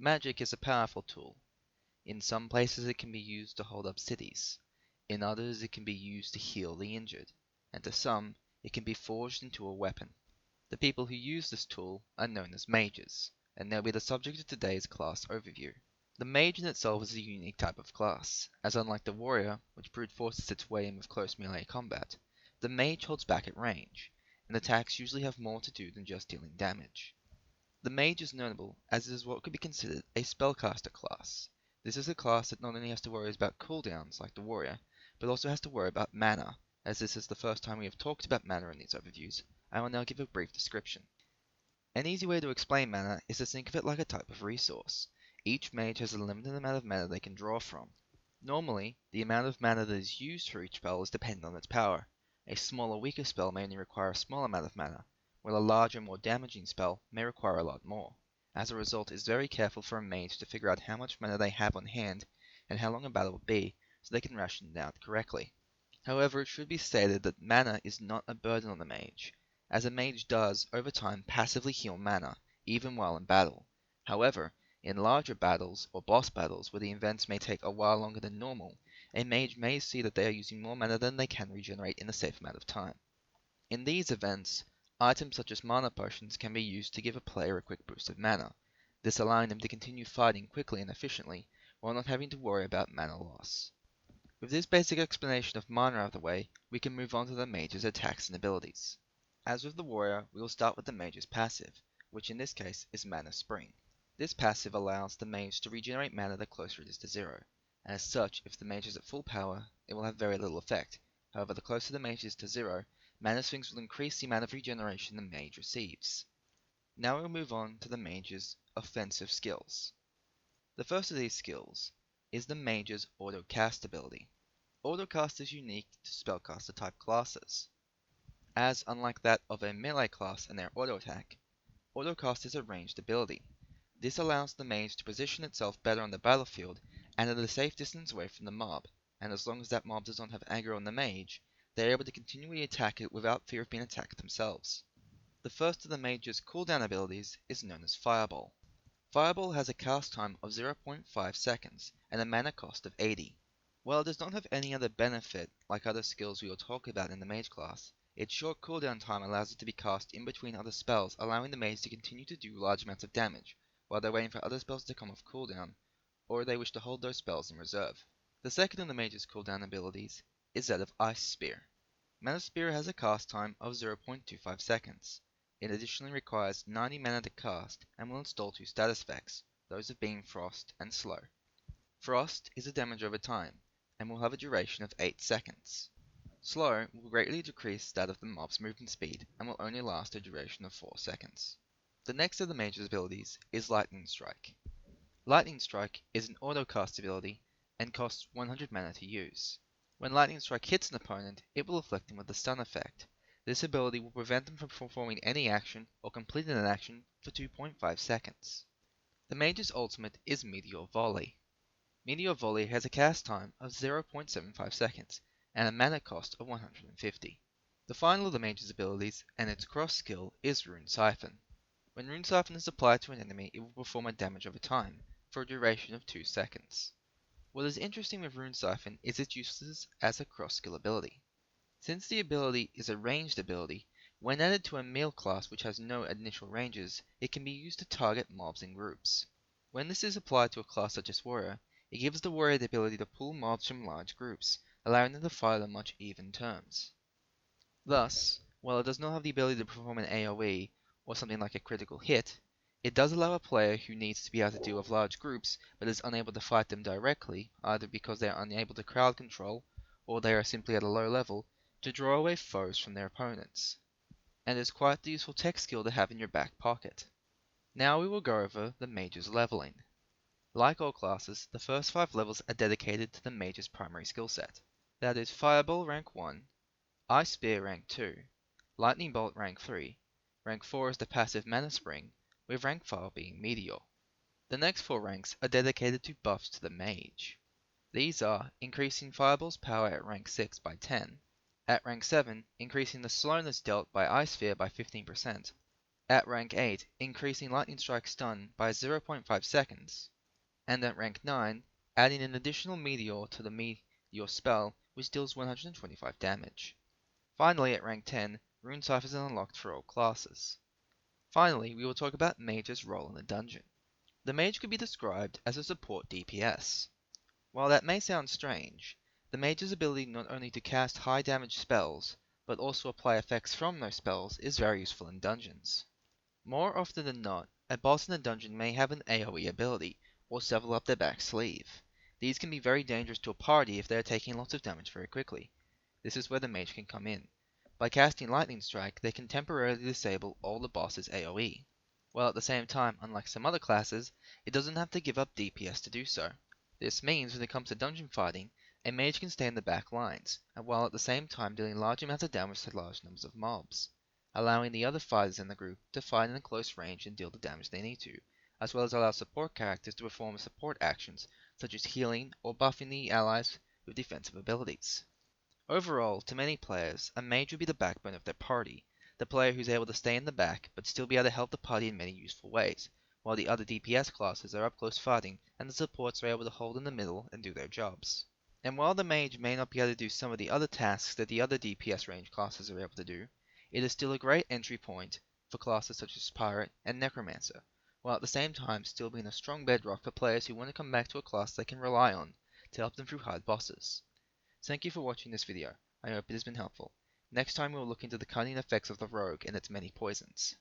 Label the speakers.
Speaker 1: Magic is a powerful tool. In some places it can be used to hold up cities. In others it can be used to heal the injured. And to some, it can be forged into a weapon. The people who use this tool are known as mages, and they'll be the subject of today's class overview. The mage in itself is a unique type of class, as unlike the warrior, which brute forces its way in with close melee combat, the mage holds back at range, and attacks usually have more to do than just dealing damage. The mage is notable as it is what could be considered a spellcaster class. This is a class that not only has to worry about cooldowns like the warrior, but also has to worry about mana. As this is the first time we have talked about mana in these overviews, I will now give a brief description. An easy way to explain mana is to think of it like a type of resource. Each mage has a limited amount of mana they can draw from. Normally, the amount of mana that is used for each spell is dependent on its power. A smaller, weaker spell may only require a small amount of mana, while a larger, more damaging spell may require a lot more. As a result, it is very careful for a mage to figure out how much mana they have on hand and how long a battle will be, so they can ration it out correctly. However, it should be stated that mana is not a burden on the mage, as a mage does, over time, passively heal mana, even while in battle. However, in larger battles, or boss battles, where the events may take a while longer than normal, a mage may see that they are using more mana than they can regenerate in a safe amount of time. In these events, items such as mana potions can be used to give a player a quick boost of mana, this allowing them to continue fighting quickly and efficiently, while not having to worry about mana loss. With this basic explanation of mana out of the way, we can move on to the mage's attacks and abilities. As with the warrior, we will start with the mage's passive, which in this case is Mana Spring. This passive allows the mage to regenerate mana the closer it is to zero. As such, if the mage is at full power, it will have very little effect. However, the closer the mage is to zero, Mana Springs will increase the amount of regeneration the mage receives. Now we'll move on to the mage's offensive skills. The first of these skills is the mage's auto-cast ability. Auto-cast is unique to spellcaster type classes, as unlike that of a melee class and their auto-attack, auto-cast is a ranged ability. This allows the mage to position itself better on the battlefield and at a safe distance away from the mob, and as long as that mob does not have aggro on the mage, they are able to continually attack it without fear of being attacked themselves. The first of the mage's cooldown abilities is known as Fireball. Fireball has a cast time of 0.5 seconds and a mana cost of 80. While it does not have any other benefit like other skills we will talk about in the mage class, its short cooldown time allows it to be cast in between other spells, allowing the mage to continue to do large amounts of damage while they're waiting for other spells to come off cooldown, or they wish to hold those spells in reserve. The second of the mage's cooldown abilities is that of Ice Spear. Mana Spear has a cast time of 0.25 seconds. It additionally requires 90 mana to cast and will install two status effects, those of being Frost and Slow. Frost is a damage over time, and will have a duration of 8 seconds. Slow will greatly decrease that of the mob's movement speed, and will only last a duration of 4 seconds. The next of the mage's abilities is Lightning Strike. Lightning Strike is an auto-cast ability, and costs 100 mana to use. When Lightning Strike hits an opponent, it will afflict them with a stun effect. This ability will prevent them from performing any action or completing an action for 2.5 seconds. The mage's ultimate is Meteor Volley. Meteor Volley has a cast time of 0.75 seconds and a mana cost of 150. The final of the mage's abilities and its cross skill is Rune Siphon. When Rune Siphon is applied to an enemy, it will perform a damage over time for a duration of 2 seconds. What is interesting with Rune Siphon is its uses as a cross skill ability. Since the ability is a ranged ability, when added to a melee class which has no initial ranges, it can be used to target mobs in groups. When this is applied to a class such as Warrior, it gives the Warrior the ability to pull mobs from large groups, allowing them to fight on much even terms. Thus, while it does not have the ability to perform an AoE, or something like a critical hit, it does allow a player who needs to be able to deal with large groups but is unable to fight them directly, either because they are unable to crowd control, or they are simply at a low level, to draw away foes from their opponents, and is quite the useful tech skill to have in your back pocket. Now we will go over the mage's leveling. Like all classes, the first 5 levels are dedicated to the mage's primary skill set. That is Fireball rank 1, Ice Spear rank 2, Lightning Bolt rank 3, rank 4 is the passive Mana Spring, with rank 5 being Meteor. The next 4 ranks are dedicated to buffs to the mage. These are increasing Fireball's power at rank 6 by 10, at rank 7 increasing the slowness dealt by Ice Sphere by 15%, At rank 8, increasing Lightning Strike stun by 0.5 seconds. And at rank 9, adding an additional meteor to the meteor spell, which deals 125 damage. Finally, at rank 10, Rune Ciphers are unlocked for all classes. Finally, we will talk about Mage's role in the dungeon. The Mage could be described as a support DPS. While that may sound strange, the Mage's ability not only to cast high damage spells, but also apply effects from those spells is very useful in dungeons. More often than not, a boss in a dungeon may have an AoE ability, or several up their back sleeve. These can be very dangerous to a party if they are taking lots of damage very quickly. This is where the Mage can come in. By casting Lightning Strike, they can temporarily disable all the boss's AoE. While at the same time, unlike some other classes, it doesn't have to give up DPS to do so. This means when it comes to dungeon fighting, a Mage can stay in the back lines, and while at the same time dealing large amounts of damage to large numbers of mobs, allowing the other fighters in the group to fight in close range and deal the damage they need to, as well as allow support characters to perform support actions such as healing or buffing the allies with defensive abilities. Overall, to many players, a Mage would be the backbone of their party, the player who's able to stay in the back but still be able to help the party in many useful ways, while the other DPS classes are up close fighting and the supports are able to hold in the middle and do their jobs. And while the Mage may not be able to do some of the other tasks that the other DPS range classes are able to do, it is still a great entry point for classes such as Pirate and Necromancer, while at the same time still being a strong bedrock for players who want to come back to a class they can rely on to help them through hard bosses. Thank you for watching this video. I hope it has been helpful. Next time we will look into the cunning effects of the rogue and its many poisons.